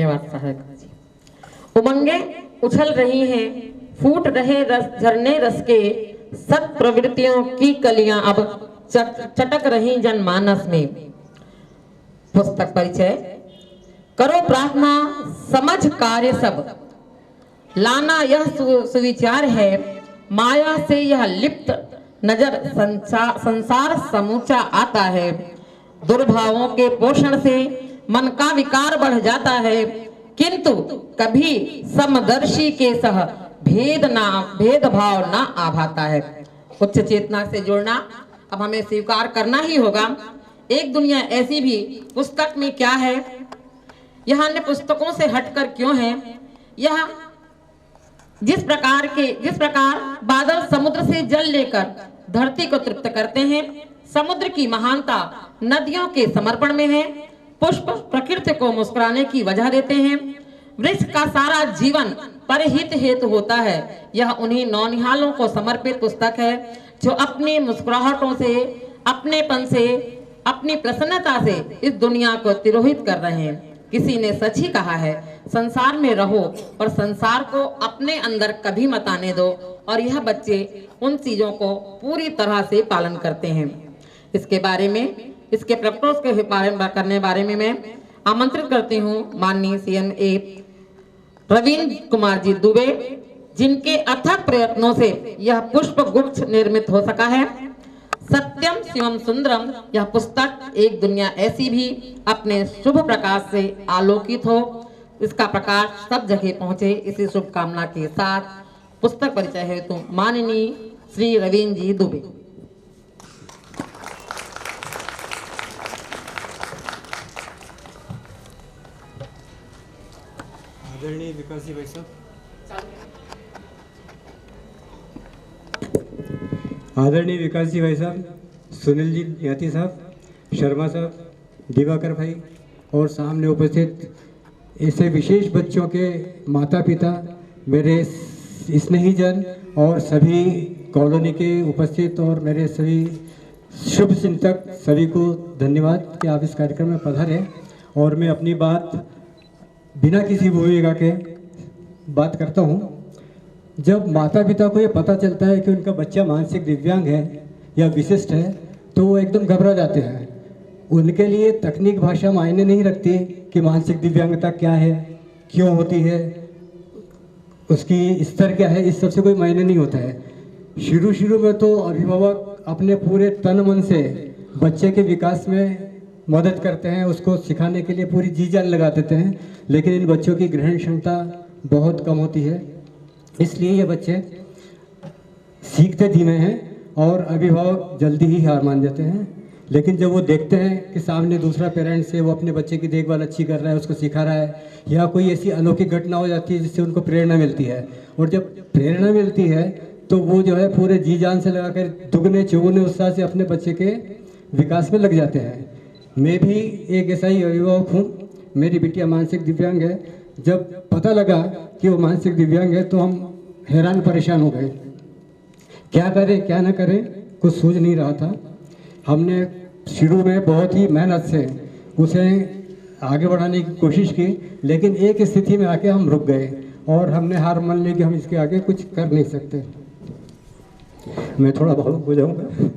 धन्यवाद सहायक जी। उमंगे उछल रही हैं, फूट रहे रस झरने रस के, सत प्रवृत्तियों की कलियां अब चटक रही जनमानस में। पुस्तक परिचय। करो प्रार्थना समझ कार्य सब, लाना यह सुविचार है, माया से यह लिप्त नजर संसार समूचा आता है। दुर्भावों के पोषण से मन का विकार बढ़ जाता है, किंतु कभी समदर्शी के सह भेदभाव ना आभाता है। उच्च चेतना से जुड़ना अब हमें स्वीकार करना ही होगा। एक दुनिया ऐसी भी पुस्तक में क्या है, यह अन्य पुस्तकों से हटकर क्यों है। यह जिस प्रकार बादल समुद्र से जल लेकर धरती को तृप्त करते हैं, समुद्र की महानता नदियों के समर्पण में है। पुष्प प्रकृति को मुस्कुराने की वजह देते हैं। वृक्ष का सारा जीवन परहित हेतु होता है। यह उन्हीं नौनिहालों को समर्पित पुस्तक है जो अपनी मुस्कुराहटों से, अपनेपन से, अपनी प्रसन्नता से इस दुनिया को तिरोहित कर रहे हैं। किसी ने सच ही कहा है, संसार में रहो और संसार को अपने अंदर कभी मत आने दो। और यह बच्चे उन चीजों को पूरी तरह से पालन करते हैं। इसके बारे में, इसके प्रपोज के बारे में मैं आमंत्रित करती हूँ माननीय CMA रवींद्र कुमार जी दुबे, जिनके अथक प्रयत्नों से यह पुष्प गुच्छ निर्मित हो सका है। सत्यम शिवम सुंदरम, यह पुस्तक एक दुनिया ऐसी भी अपने शुभ प्रकाश से आलोकित हो, इसका प्रकाश सब जगह पहुंचे, इसी शुभकामना के साथ पुस्तक परिचय हेतु माननीय श्री रवींद्र जी दुबे। आदरणीय विकास जी भाई साहब, आदरणीय विकास जी भाई साहब, सुनील जी याती साहब, शर्मा साहब, दिवाकर भाई और सामने उपस्थित ऐसे विशेष बच्चों के माता पिता, मेरे स्नेहीजन और सभी कॉलोनी के उपस्थित और मेरे सभी शुभ चिंतक, सभी को धन्यवाद कि आप इस कार्यक्रम में पधारे। और मैं अपनी बात बिना किसी भूमिका के बात करता हूँ। जब माता पिता को ये पता चलता है कि उनका बच्चा मानसिक दिव्यांग है या विशिष्ट है, तो वो एकदम घबरा जाते हैं। उनके लिए तकनीक भाषा मायने नहीं रखती कि मानसिक दिव्यांगता क्या है, क्यों होती है, उसकी स्तर क्या है, इस सब से कोई मायने नहीं होता है। शुरू में तो अभिभावक अपने पूरे तन मन से बच्चे के विकास में मदद करते हैं, उसको सिखाने के लिए पूरी जी जान लगा देते हैं, लेकिन इन बच्चों की ग्रहण क्षमता बहुत कम होती है। इसलिए ये बच्चे सीखते धीमे हैं और अभिभावक जल्दी ही हार मान जाते हैं। लेकिन जब वो देखते हैं कि सामने दूसरा पेरेंट्स है, वो अपने बच्चे की देखभाल अच्छी कर रहा है, उसको सिखा रहा है, या कोई ऐसी अलौकिक घटना हो जाती है जिससे उनको प्रेरणा मिलती है, और जब प्रेरणा मिलती है तो वो जो है पूरे जी जान से लगाकर दुगने चौगुने उत्साह से अपने बच्चे के विकास में लग जाते हैं। मैं भी एक ऐसा ही अभिभावक हूँ। मेरी बिटिया मानसिक दिव्यांग है। जब पता लगा कि वो मानसिक दिव्यांग है तो हम हैरान परेशान हो गए, क्या करें क्या ना करें, कुछ सूझ नहीं रहा था। हमने शुरू में बहुत ही मेहनत से उसे आगे बढ़ाने की कोशिश की, लेकिन एक स्थिति में आके हम रुक गए और हमने हार मान ली कि हम इसके आगे कुछ कर नहीं सकते। मैं थोड़ा भावुक हो जाऊंगा।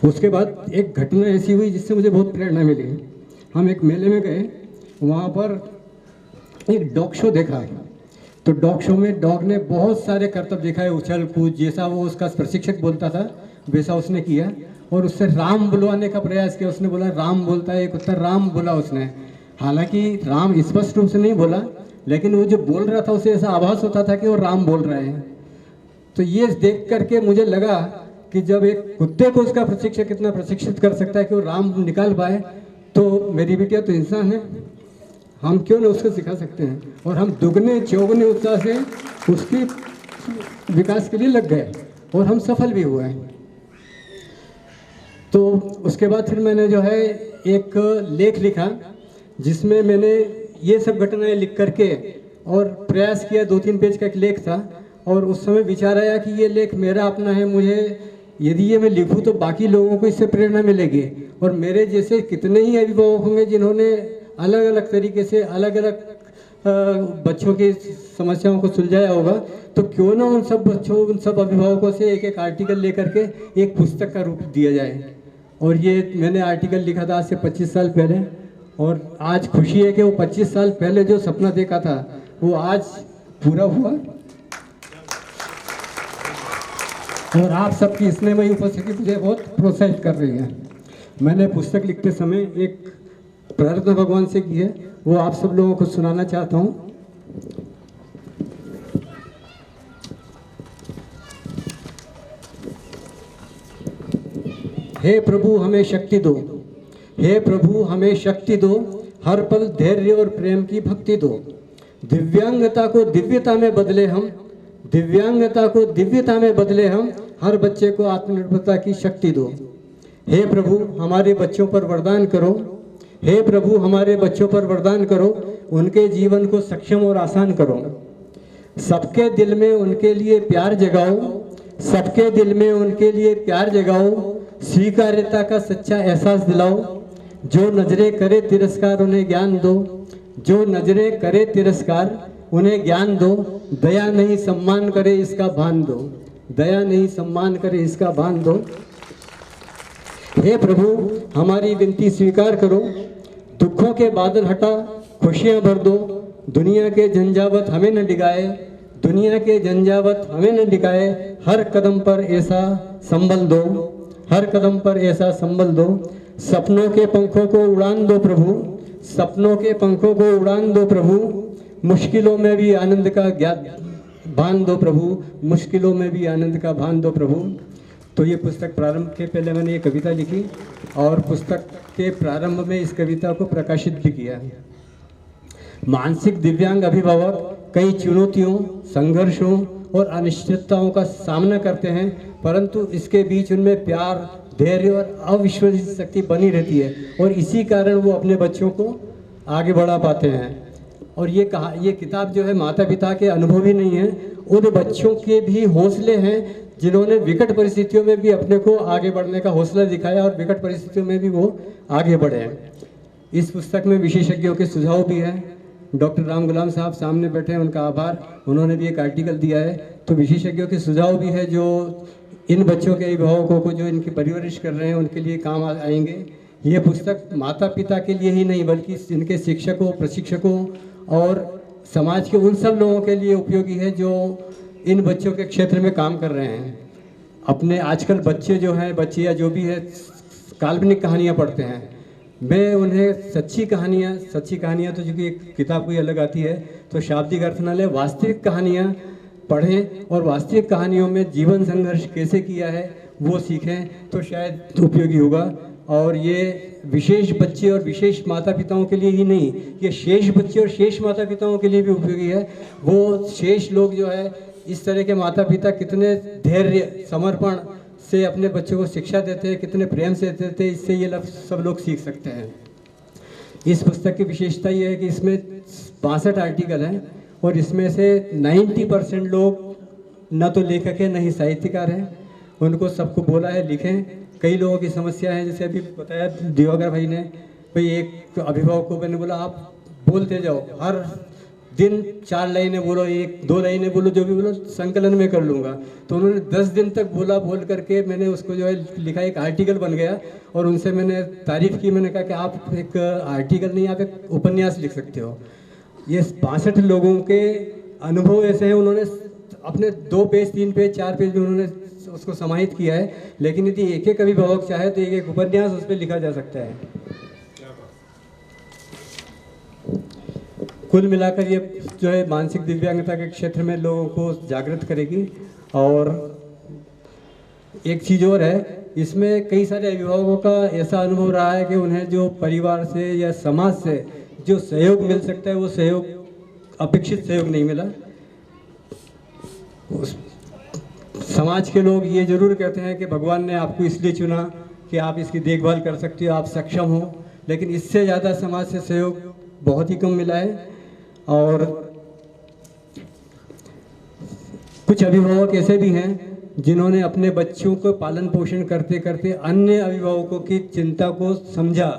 उसके बाद एक घटना ऐसी हुई जिससे मुझे बहुत प्रेरणा मिली। हम एक मेले में गए, वहाँ पर एक डॉग शो देखा। तो डॉग शो में डॉग ने बहुत सारे करतब दिखाए, उछल कूद, जैसा वो उसका प्रशिक्षक बोलता था वैसा उसने किया, और उससे राम बुलवाने का प्रयास किया। उसने बोला राम बोलता है एक कुत्ता, राम बोला उसने। हालांकि राम स्पष्ट रूप से नहीं बोला, लेकिन वो जो बोल रहा था उसे ऐसा आभास होता था कि वो राम बोल रहे हैं। तो ये देख करके मुझे लगा कि जब एक कुत्ते को उसका प्रशिक्षक इतना प्रशिक्षित कर सकता है कि वो राम निकाल पाए, तो मेरी बिटिया तो इंसान है, हम क्यों ना उसको सिखा सकते हैं। और हम दुगने चौगने उत्साह से उसके विकास के लिए लग गए और हम सफल भी हुए। तो उसके बाद फिर मैंने जो है एक लेख लिखा जिसमें मैंने ये सब घटनाएं लिख करके और प्रयास किया। 2-3 पेज का एक लेख था और उस समय विचार आया कि ये लेख मेरा अपना है, मुझे यदि ये मैं लिखूं तो बाकी लोगों को इससे प्रेरणा मिलेगी और मेरे जैसे कितने ही अभिभावक होंगे जिन्होंने अलग अलग तरीके से अलग अलग बच्चों की समस्याओं को सुलझाया होगा, तो क्यों ना उन सब बच्चों, उन सब अभिभावकों से एक एक आर्टिकल लेकर के एक पुस्तक का रूप दिया जाए। और ये मैंने आर्टिकल लिखा था आज से 25 साल पहले, और आज खुशी है कि वो 25 साल पहले जो सपना देखा था वो आज पूरा हुआ। और आप सबकी स्नेहमयी उपस्थिति मुझे बहुत प्रोत्साहित कर रही है। मैंने पुस्तक लिखते समय एक प्रार्थना भगवान से की है, वो आप सब लोगों को सुनाना चाहता हूँ। हे प्रभु हमें शक्ति दो, हे प्रभु हमें शक्ति दो, हर पल धैर्य और प्रेम की भक्ति दो। दिव्यांगता को दिव्यता में बदले हम, दिव्यांगता को दिव्यता में बदले हम, हर बच्चे को आत्मनिर्भरता की शक्ति दो। हे प्रभु हमारे बच्चों पर वरदान करो, हे प्रभु हमारे बच्चों पर वरदान करो, उनके जीवन को सक्षम और आसान करो। सबके दिल में उनके लिए प्यार जगाओ, सबके दिल में उनके लिए प्यार जगाओ, स्वीकार्यता का सच्चा एहसास दिलाओ। जो नजरें करे तिरस्कार उन्हें ज्ञान दो, जो नजरें करे तिरस्कार उन्हें ज्ञान दो। दया नहीं सम्मान करे इसका भान दो, दया नहीं सम्मान करे इसका भान दो। हे प्रभु हमारी विनती स्वीकार करो, दुखों के बादल हटा खुशियां भर दो। दुनिया के झंझावत हमें न डिगाए, दुनिया के झंझावत हमें न डिगाए। हर कदम पर ऐसा संबल दो, हर कदम पर ऐसा संबल दो। सपनों के पंखों को उड़ान दो प्रभु, सपनों के पंखों को उड़ान दो प्रभु। मुश्किलों में भी आनंद का ज्ञान भान दो प्रभु, मुश्किलों में भी आनंद का भान दो प्रभु। तो ये पुस्तक प्रारंभ के पहले मैंने ये कविता लिखी और पुस्तक के प्रारंभ में इस कविता को प्रकाशित भी किया। मानसिक दिव्यांग अभिभावक कई चुनौतियों, संघर्षों और अनिश्चितताओं का सामना करते हैं, परंतु इसके बीच उनमें प्यार, धैर्य और अविश्वसनीय शक्ति बनी रहती है और इसी कारण वो अपने बच्चों को आगे बढ़ा पाते हैं। और ये किताब जो है माता पिता के अनुभव ही नहीं है, उन बच्चों के भी हौसले हैं जिन्होंने विकट परिस्थितियों में भी अपने को आगे बढ़ने का हौसला दिखाया और विकट परिस्थितियों में भी वो आगे बढ़े हैं। इस पुस्तक में विशेषज्ञों के सुझाव भी हैं। डॉक्टर राम गुलाम साहब सामने बैठे हैं, उनका आभार, उन्होंने भी एक आर्टिकल दिया है। तो विशेषज्ञों के सुझाव भी है जो इन बच्चों के अभिभावकों को जो इनकी परवरिश कर रहे हैं उनके लिए काम आएंगे। ये पुस्तक माता पिता के लिए ही नहीं बल्कि इनके शिक्षकों, प्रशिक्षकों और समाज के उन सब लोगों के लिए उपयोगी है जो इन बच्चों के क्षेत्र में काम कर रहे हैं। अपने आजकल बच्चे जो हैं, बच्चे या जो भी है, काल्पनिक कहानियाँ पढ़ते हैं। मैं उन्हें सच्ची कहानियाँ तो चूँकि एक किताब कोई अलग आती है तो शाब्दिक अर्थ न ले, वास्तविक कहानियाँ पढ़ें और वास्तविक कहानियों में जीवन संघर्ष कैसे किया है वो सीखें तो शायद उपयोगी होगा। और ये विशेष बच्चे और विशेष माता पिताओं के लिए ही नहीं, ये शेष बच्चे और शेष माता पिताओं के लिए भी उपयोगी है। वो शेष लोग जो है, इस तरह के माता पिता कितने धैर्य, समर्पण से अपने बच्चों को शिक्षा देते हैं, कितने प्रेम से देते हैं, इससे ये सब लोग सीख सकते हैं। इस पुस्तक की विशेषता ये है कि इसमें 62 आर्टिकल हैं और इसमें से 90% लोग न तो लेखक हैं न ही साहित्यकार हैं। उनको सबको बोला है लिखें। कई लोगों की समस्या है, जैसे अभी बताया दिवाकर भाई ने, भाई एक अभिभावक को मैंने बोला आप बोलते जाओ, हर दिन 4 लाइनें बोलो, 1-2 लाइनें बोलो, जो भी बोलो संकलन में कर लूँगा। तो उन्होंने 10 दिन तक बोल करके मैंने उसको जो है लिखा, एक आर्टिकल बन गया। और उनसे मैंने तारीफ़ की, मैंने कहा कि आप एक आर्टिकल नहीं, आप एक उपन्यास लिख सकते हो। ये 62 लोगों के अनुभव ऐसे हैं, उन्होंने अपने 2 पेज, 3 पेज, 4 पेज में उन्होंने उसको समाहित किया है। लेकिन यदि एक एक अभिभावक चाहे तो एक उपन्यास उस पर लिखा जा सकता है। कुल मिलाकर ये जो है मानसिक दिव्यांगता के क्षेत्र में लोगों को जागृत करेगी। और एक चीज़ और है, इसमें कई सारे अभिभावकों का ऐसा अनुभव रहा है कि उन्हें जो परिवार से या समाज से जो सहयोग मिल सकता है वो सहयोग, अपेक्षित सहयोग नहीं मिला। समाज के लोग ये जरूर कहते हैं कि भगवान ने आपको इसलिए चुना कि आप इसकी देखभाल कर सकते हो, आप सक्षम हो, लेकिन इससे ज़्यादा समाज से सहयोग बहुत ही कम मिला है। और कुछ अभिभावक ऐसे भी हैं जिन्होंने अपने बच्चों को पालन पोषण करते करते अन्य अभिभावकों की चिंता को समझा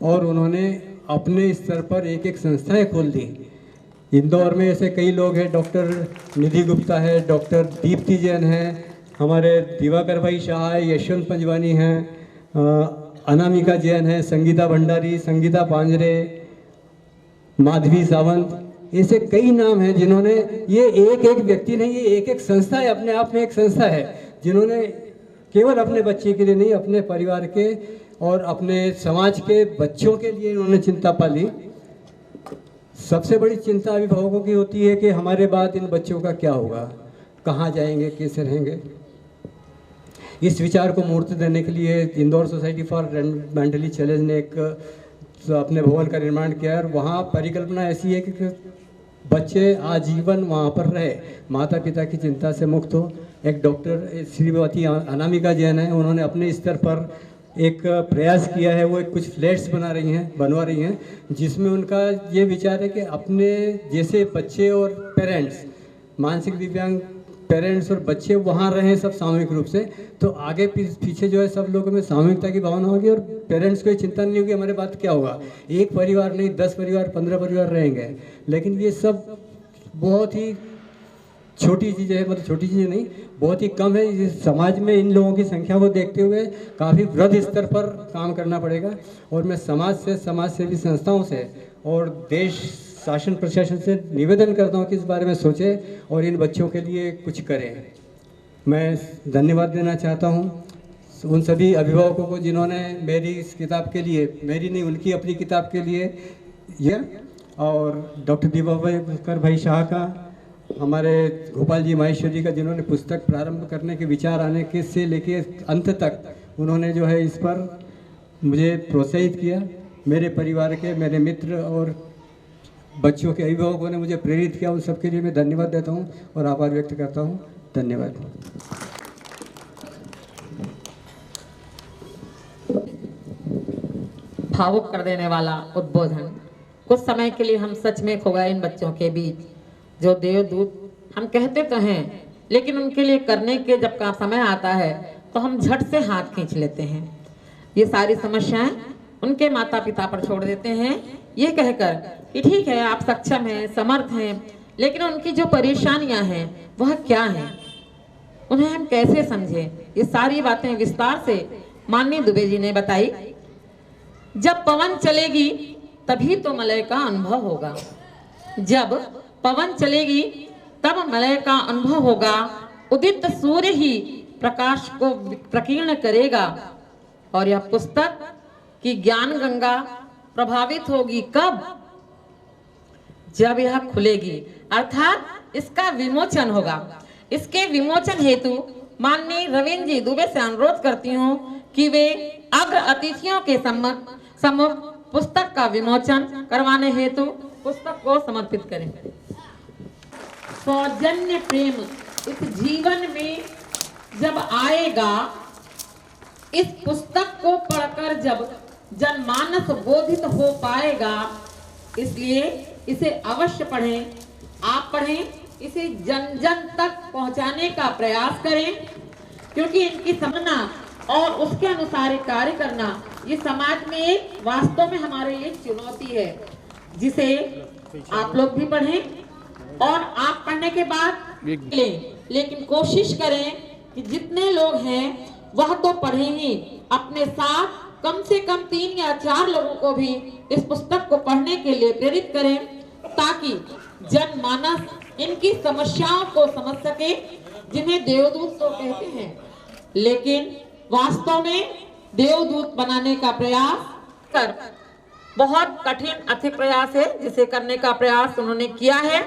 और उन्होंने अपने स्तर पर एक एक संस्थाएं खोल दी। इंदौर में ऐसे कई लोग हैं, डॉक्टर निधि गुप्ता है, डॉक्टर दीप्ति जैन है, हमारे दिवाकर भाई शाह है, यशवंत पंजवानी हैं, अनामिका जैन है, संगीता भंडारी, संगीता पांजरे, माधवी सावंत, ऐसे कई नाम हैं जिन्होंने, ये एक एक व्यक्ति नहीं, ये एक एक संस्था है, अपने आप में एक संस्था है, जिन्होंने केवल अपने बच्चे के लिए नहीं, अपने परिवार के और अपने समाज के बच्चों के लिए इन्होंने चिंता पाली। सबसे बड़ी चिंता अभिभावकों की होती है कि हमारे बाद इन बच्चों का क्या होगा, कहाँ जाएंगे, कैसे रहेंगे। इस विचार को मूर्त देने के लिए Indore society for mentally challenge ने एक अपने भवन का निर्माण किया है, और वहाँ परिकल्पना ऐसी है कि बच्चे आजीवन वहाँ पर रहे, माता पिता की चिंता से मुक्त हो। एक डॉक्टर श्रीमती अनामिका जैन है, उन्होंने अपने स्तर पर एक प्रयास किया है, वो कुछ फ्लैट्स बनवा रही हैं, जिसमें उनका ये विचार है कि अपने जैसे बच्चे और पेरेंट्स, मानसिक दिव्यांग पेरेंट्स और बच्चे वहाँ रहें सब सामूहिक रूप से, तो आगे पीछे जो है सब लोगों में सामूहिकता की भावना होगी और पेरेंट्स को चिंता नहीं होगी हमारे बात क्या होगा। एक परिवार नहीं, 10 परिवार 15 परिवार रहेंगे, लेकिन ये सब बहुत ही छोटी चीज़ें है, मतलब छोटी चीज़ें नहीं, बहुत ही कम है। इस समाज में इन लोगों की संख्या को देखते हुए काफ़ी वृहद स्तर पर काम करना पड़ेगा, और मैं समाज सेवी संस्थाओं से और देश शासन प्रशासन से निवेदन करता हूँ कि इस बारे में सोचें और इन बच्चों के लिए कुछ करें। मैं धन्यवाद देना चाहता हूँ उन सभी अभिभावकों को जिन्होंने मेरी इस किताब के लिए, मेरी नहीं उनकी अपनी किताब के लिए ये, और डॉक्टर दिवाकर भाई शाह का, हमारे गोपाल जी माहेश्वरी का, जिन्होंने पुस्तक प्रारंभ करने के विचार आने के से लेके अंत तक उन्होंने जो है इस पर मुझे प्रोत्साहित किया। मेरे परिवार के, मेरे मित्र और बच्चों के अभिभावकों ने मुझे प्रेरित किया, उन सबके लिए मैं धन्यवाद देता हूँ और आभार व्यक्त करता हूँ। धन्यवाद। भावुक कर देने वाला उद्बोधन। कुछ समय के लिए हम सच में खो गए इन बच्चों के बीच, जो देवदूत हम कहते तो हैं, लेकिन उनके लिए करने के जब का समय आता है तो हम झट से हाथ खींच लेते हैं। ये सारी समस्याएं उनके माता पिता पर छोड़ देते हैं, ये कहकर कि ठीक है आप सक्षम हैं, समर्थ हैं, लेकिन उनकी जो परेशानियां हैं वह क्या हैं, उन्हें हम कैसे समझें। ये सारी बातें विस्तार से माननीय दुबे जी ने बताई। जब पवन चलेगी तभी तो मलय का अनुभव होगा, जब पवन चलेगी तब मलय का अनुभव होगा। उदित सूर्य ही प्रकाश को प्रकीर्ण करेगा, और यह पुस्तक की ज्ञान गंगा प्रभावित होगी कब, जब यह खुलेगी, अर्थात इसका विमोचन होगा। इसके विमोचन हेतु माननीय रविंद्र जी दुबे से अनुरोध करती हूँ कि वे अग्र अतिथियों के सम्मुख पुस्तक का विमोचन करवाने हेतु पुस्तक को समर्पित करें। सौजन्य प्रेम इस जीवन में जब आएगा, इस पुस्तक को पढ़कर जब जनमानस बोधित हो पाएगा, इसलिए इसे अवश्य पढ़ें। आप पढ़ें, इसे जन जन तक पहुंचाने का प्रयास करें, क्योंकि इनकी समझना और उसके अनुसार कार्य करना ये समाज में वास्तव में हमारे लिए चुनौती है, जिसे आप लोग भी पढ़ें और आप पढ़ने के बाद लें, लेकिन कोशिश करें कि जितने लोग हैं वह तो पढ़ें ही, अपने साथ कम से कम 3 या 4 लोगों को भी इस पुस्तक को पढ़ने के लिए प्रेरित करें, ताकि जनमानस इनकी समस्याओं को समझ सके, जिन्हें देवदूत तो कहते हैं, लेकिन वास्तव में देवदूत बनाने का प्रयास कर बहुत कठिन अथक प्रयास है, जिसे करने का प्रयास उन्होंने किया है।